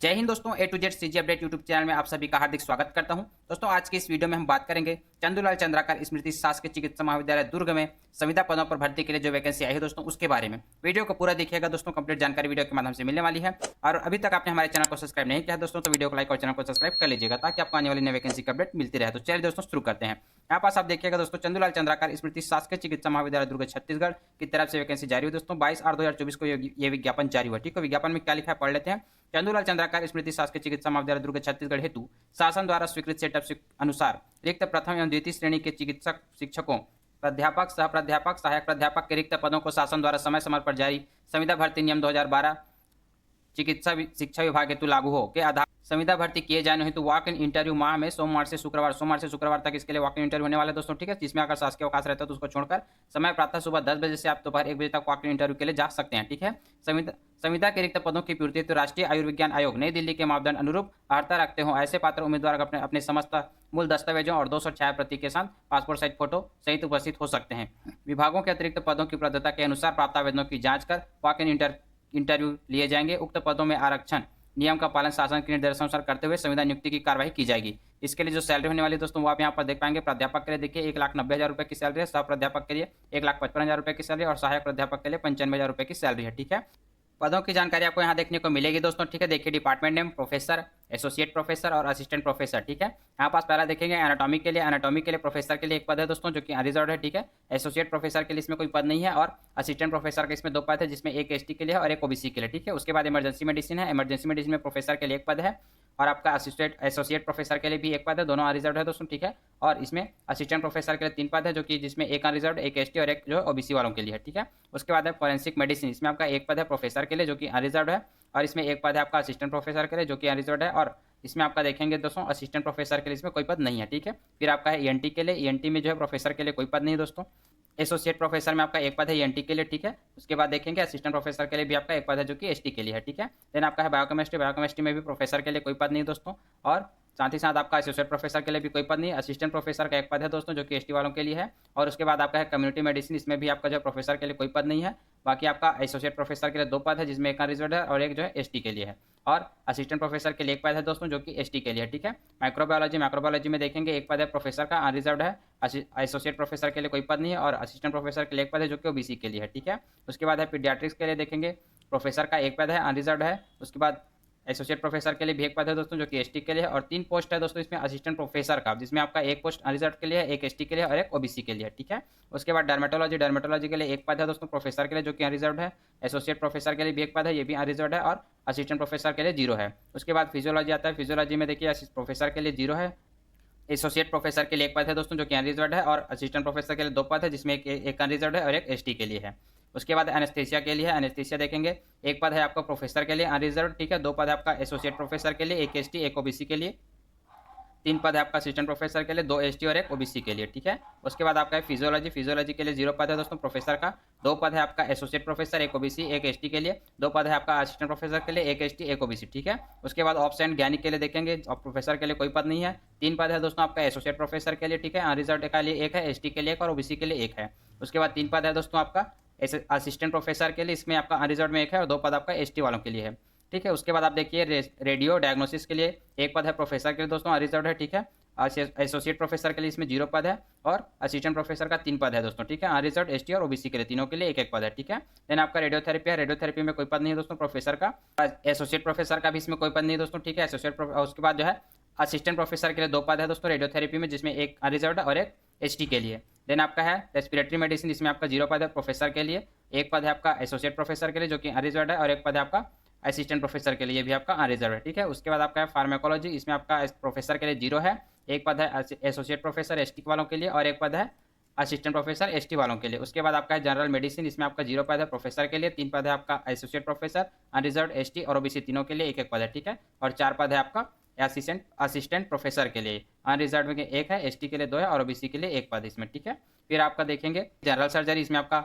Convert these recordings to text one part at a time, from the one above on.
जय हिंद दोस्तों, A to Z CG update YouTube channel में आप सभी का हार्दिक स्वागत करता हूं। दोस्तों आज की इस वीडियो में हम बात करेंगे चंदूलाल चंद्राकर स्मृति शासकीय चिकित्सा महाविद्यालय दुर्ग में संविदा पदों पर भर्ती के लिए जो वैकेंसी आई है दोस्तों उसके बारे में। वीडियो को पूरा देखिएगा दोस्तों, कंप्लीट जानकारी वीडियो के माध्यम से मिलने वाली है। और अभी तक आपने हमारे चैनल को सब्सक्राइब नहीं किया है दोस्तों तो वीडियो को लाइक और चैनल को सब्सक्राइब कर लीजिएगा ताकि आपको आने वाली नई वैकेंसी की अपडेट मिलती रहे। तो चलिए दोस्तों शुरू करते हैं। यहाँ पास आप देखिएगा दोस्तों, चंदूलाल चंद्राकर स्मृति शासकीय चिकित्सा महाविद्यालय दुर्ग छत्तीसगढ़ की तरफ से वैकेंसी जारी हुई दोस्तों। 22/8/2024 को ये विज्ञापन जारी हुआ। ठीक है, विज्ञापन में क्या लिखा है पढ़ लेते हैं। चंदूलाल चंद्राकर स्मृति शासकीय चिकित्सा महाविद्यालय दुर्ग छत्तीसगढ़ हेतु शासन द्वारा स्वीकृत सेटअप अनुसार रिक्त प्रथम एवं द्वितीय श्रेणी के चिकित्सक शिक्षकों, प्राध्यापक, सह प्राध्यापक, सहायक प्राध्यापक के रिक्त पदों को शासन द्वारा समय समय पर जारी संविदा भर्ती नियम 2012 चिकित्सा शिक्षा विभाग हेतु लागू हो के आधार संविदा भर्ती किए जाने हेतु वॉक इन इंटरव्यू माह में सोमवार से शुक्रवार तक इसके लिए वॉक इन इंटरव्यू होने वाला है दोस्तों। ठीक है, जिसमें अगर शासकीय अवकाश रहता है तो उसको छोड़कर समय प्रातः सुबह 10 बजे से आप दोपहर 1 बजे तक वॉक इन इंटरव्यू के लिए जा सकते हैं। ठीक है, संविदा के रिक्त पदों की पूर्ति हेतु राष्ट्रीय आयुर्विज्ञान आयोग नई दिल्ली के मापदंड अनुरूप अर्हता रखते हो ऐसे पात्र उम्मीदवार अपने समस्त मूल दस्तावेजों और 200 छाया प्रति के साथ पासपोर्ट साइज फोटो सहित उपस्थित हो सकते हैं। विभागों के अतिरिक्त पदों की उपलब्धता के अनुसार प्राप्त आवेदनों की जांच कर वॉक इन इंटरव्यू लिए जाएंगे। उक्त पदों में आरक्षण नियम का पालन शासन के निर्देशानुसार करते हुए संविदा नियुक्ति की कार्रवाई की जाएगी। इसके लिए जो सैलरी होने वाली है दोस्तों वो आप यहाँ पर देख पाएंगे। प्राध्यापक के लिए देखिए 1,90,000 रुपये की सैलरी है, सह प्राध्यापक के लिए 1,55,000 रुपये की सैलरी और सहायक प्राध्यापक के लिए 95,000 रुपये की सैलरी है। ठीक है, पदों की जानकारी आपको यहाँ देखने को मिलेगी दोस्तों। ठीक है, देखिए department name professor, associate professor और असिस्टेंट प्रोफेसर। ठीक है, यहाँ पास पहला देखेंगे एनाटॉमी के लिए प्रोफेसर के लिए एक पद है दोस्तों जो कि अनरिजर्व है। ठीक है, एसोसिएट प्रोफेसर के लिए इसमें कोई पद नहीं है और असिस्टेंट प्रोफेसर के इसमें 2 पद है जिसमें एक एसटी के लिए है और एक ओबीसी के लिए। ठीक है, उसके बाद इमरजेंसी मेडिसिन है, इमरजेंसी मेडिसिन में प्रोफेसर के लिए एक पद है और आपका एसोसिएट प्रोफेसर के लिए भी एक पद है, दोनों अनरिजर्व है दोस्तों। ठीक है, और इसमें असिस्टेंट प्रोफेसर के लिए 3 पद है जो कि जिसमें एक अनरिजर्व, एक एसटी और एक जो ओबीसी वालों के लिए है। ठीक है, उसके बाद है फॉरेंसिक मेडिसिन, इसमें आपका एक पद है प्रोफेसर के लिए जो कि अनरिजर्व है और इसमें एक पद है आपका असिस्टेंट प्रोफेसर के लिए जो कि अनरिजर्व है और इसमें आपका देखेंगे दोस्तों असिस्टेंट प्रोफेसर के लिए इसमें कोई पद नहीं है। ठीक है, फिर आपका है ईएनटी के लिए, ईएनटी में जो है प्रोफेसर के लिए कोई पद नहीं है दोस्तों। एसोसिएट प्रोफेसर में आपका एक पद है ईएनटी के लिए। ठीक है, उसके बाद देखेंगे असिस्टेंट प्रोफेसर के लिए भी आपका एक पद है जो कि एसटी के लिए है। ठीक है, देन आपका है बायोकेमिस्ट्री में भी प्रोफेसर के लिए कोई पद नहीं दोस्तों और साथ ही साथ आपका एसोसिएट प्रोफेसर के लिए भी कोई पद नहीं। असिस्टेंट प्रोफेसर का एक पद है दोस्तों जो कि एसटी वालों के लिए है और उसके बाद आपका है कम्युनिटी मेडिसिन, इसमें भी आपका जो प्रोफेसर के लिए कोई पद नहीं है। बाकी आपका एसोसिएट प्रोफेसर के लिए 2 पद है जिसमें एक अनरिजर्व्ड है और एक जो है एसटी के लिए है और असिस्टेंट प्रोफेसर के लिए एक पद है दोस्तों जो कि एसटी के लिए है। ठीक है, माइक्रोबायोलॉजी में देखेंगे एक पद है प्रोफेसर का अनरिजर्व्ड है, एसोसिएट प्रोफेसर के लिए कोई पद नहीं है और असिस्टेंट प्रोफेसर के लिए एक पद है जो कि ओबीसी के लिए है। ठीक है, उसके बाद है पीडियाट्रिक्स के लिए देखेंगे प्रोफेसर का एक पद है अनरिजर्व्ड है, उसके बाद एसोसिएट प्रोफेसर के लिए भी एक पद है दोस्तों जो कि एसटी के लिए है और 3 पोस्ट है दोस्तों इसमें असिस्टेंट प्रोफेसर का जिसमें आपका एक पोस्ट अनरिजर्व के लिए है, एक एसटी के लिए और एक ओबीसी के लिए। ठीक है, उसके बाद डर्मेटोलॉजी के लिए एक पद है दोस्तों प्रोफेसर के लिए जो कि अनरिजर्व है, एसोसिएट प्रोफेसर के लिए भी एक पद है, ये भी अनरिजर्व है और असिस्टेंट प्रोफेसर के लिए 0 है। उसके बाद फिजियोलॉजी आता है, फिजियोलॉजी में देखिए प्रोफेसर के लिए 0 है, एसोसिएट प्रोफेसर के लिए एक पद है दोस्तों जो कि अनरिजर्व है और असिस्टेंट प्रोफेसर के लिए 2 पद है जिसमें एक अनरिजर्व है और एक एसटी के लिए है। उसके बाद एनेस्थेसिया के लिए है, एनेस्थेसिया देखेंगे एक पद है आपका प्रोफेसर के लिए अनरिजर्व। ठीक है, 2 पद है आपका एसोसिएट प्रोफेसर के लिए, एक एसटी एक ओबीसी के लिए, 3 पद है आपका असिस्टेंट प्रोफेसर के लिए, 2 एसटी और एक ओबीसी के लिए। ठीक है, उसके बाद आपका है फिजियोलॉजी के लिए 0 पद है दोस्तों प्रोफेसर का, 2 पद है आपका एसोसिएट प्रोफेसर एक ओबीसी एक एसटी के लिए, 2 पद है आपका असिस्टेंट प्रोफेसर के लिए, एक एसटी एक ओबीसी। ठीक है, उसके बाद ऑप्स एंड ज्ञानी के लिए देखेंगे और प्रोफेसर के लिए कोई पद नहीं है, 3 पद है दोस्तों आपका एसोसिएट प्रोफेसर के लिए। ठीक है, अनरिजर्व्ड के लिए एक है, एसटी के लिए एक और ओबीसी के लिए एक है। उसके बाद 3 पद है दोस्तों आपका असिस्टेंट प्रोफेसर के लिए, इसमें आपका अनरिजर्व्ड में एक है और 2 पद आपका एसटी वालों के लिए है। ठीक है, उसके बाद आप देखिए रेडियो डायग्नोसिस के लिए एक पद है प्रोफेसर के लिए दोस्तों अनरिजर्व्ड है। ठीक है, एसोसिएट प्रोफेसर के लिए इसमें 0 पद है और असिस्टेंट प्रोफेसर का 3 पद है दोस्तों। ठीक है, अनरिजर्व्ड, एसटी और ओबीसी के लिए तीनों के लिए एक एक पद है। ठीक है, देन आपका रेडियोथेरेपी है, रेडियोथेरेपी में कोई पद नहीं है दोस्तों प्रोफेसर का, एसोसिएट प्रोफेसर का भी इसमें कोई पद नहीं है दोस्तों। ठीक है, उसके बाद जो है असिस्टेंट प्रोफेसर के लिए 2 पद है दोस्तों रेडियोथेरेपी में जिसमें एक अनरिजर्व्ड और एक एसटी के लिए। देन आपका है रेस्पिरेटरी मेडिसिन, इसमें आपका 0 पद है प्रोफेसर के लिए, एक पद है आपका एसोसिएट प्रोफेसर के लिए जो कि अनरिजर्व्ड है और एक पद है आपका असिस्टेंट प्रोफेसर के लिए, ये भी आपका अनरिजर्व है। ठीक है, उसके बाद आपका है फार्माकोलॉजी, इसमें आपका प्रोफेसर के लिए 0 है, एक पद है एसोसिएट प्रोफेसर एसटी वालों के लिए और एक पद है असिस्टेंट प्रोफेसर एसटी वालों के लिए। उसके बाद आपका है जनरल मेडिसिन, इसमें आपका 0 पद है प्रोफेसर के लिए, 3 पद है आपका एसोसिएट प्रोफेसर अनरिजर्व्ड, एसटी और ओबीसी तीनों के लिए एक एक पद है। ठीक है, और 4 पद है आपका असिस्टेंट प्रोफेसर के लिए, अनरिजर्व्ड में एक है, एसटी के लिए 2 है और ओबीसी के लिए एक पद इसमें। ठीक है, फिर आपका देखेंगे जनरल सर्जरी, इसमें आपका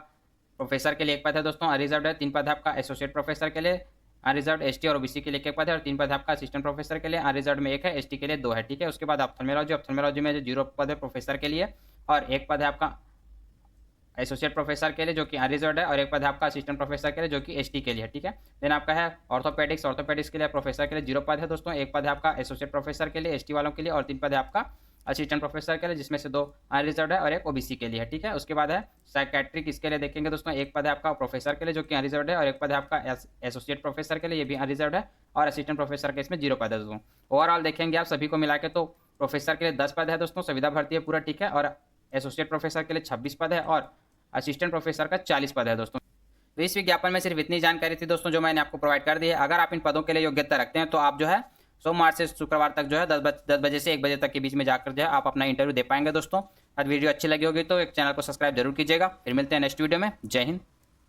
प्रोफेसर के लिए एक पद है दोस्तों अनरिजर्व्ड है, 3 पद है आपका एसोसिएट प्रोफेसर के लिए अनरिजर्व्ड, एसटी और ओबीसी के लिए एक पद है और 3 पद है आपका असिस्टेंट प्रोफेसर के लिए, अनरिजर्व्ड में एक है, एसटी के लिए 2 है। ठीक है, उसके बाद ऑप्थेल्मोलॉजी में जो 0 पद है प्रोफेसर के लिए और एक पद है आपका एसोसिएट प्रोफेसर के लिए जो कि अनरिजर्व है, और एक पद है आपका असिस्टेंट प्रोफेसर के लिए जो कि एसटी के लिए है, ठीक है। देन आपका है ऑर्थोपेडिक्स के लिए प्रोफेसर के लिए 0 पद है दोस्तों। एक पद है आपका एसोसिएट प्रोफेसर के लिए एसटी वालों के लिए, और 3 पद है आपका असिस्टेंट प्रोफेसर के लिए, जिसमें से 2 अनरिजर्व है और एक ओबीसी के लिए है, ठीक है। उसके बाद है साइकेट्रिक, इसके लिए देखेंगे दोस्तों, एक पद है आपका प्रोफेसर के लिए जो कि अनरिजर्व है, और एक पद है आपका एसोसिएट प्रोफेसर के लिए, ये भी अनरिजर्व है, और असिस्टेंट प्रोफेसर के इसमें 0 पद है दोस्तों। ओवरऑल देखेंगे आप सभी को मिला के तो प्रोफेसर के लिए 10 पद है दोस्तों, संविदा भर्ती है पूरा, ठीक है। और एसोसिएट प्रोफेसर के लिए 26 पद है, और असिस्टेंट प्रोफेसर का 40 पद है दोस्तों। तो इस विज्ञापन में सिर्फ इतनी जानकारी थी दोस्तों जो मैंने आपको प्रोवाइड कर दी है। अगर आप इन पदों के लिए योग्यता रखते हैं तो आप जो है सोमवार से शुक्रवार तक जो है 10 बजे से 1 बजे तक के बीच में जाकर जो है आप अपना इंटरव्यू दे पाएंगे दोस्तों। अगर वीडियो अच्छी लगी होगी तो एक चैनल को सब्सक्राइब जरूर कीजिएगा। फिर मिलते हैं नेक्स्ट वीडियो में। जय हिंद।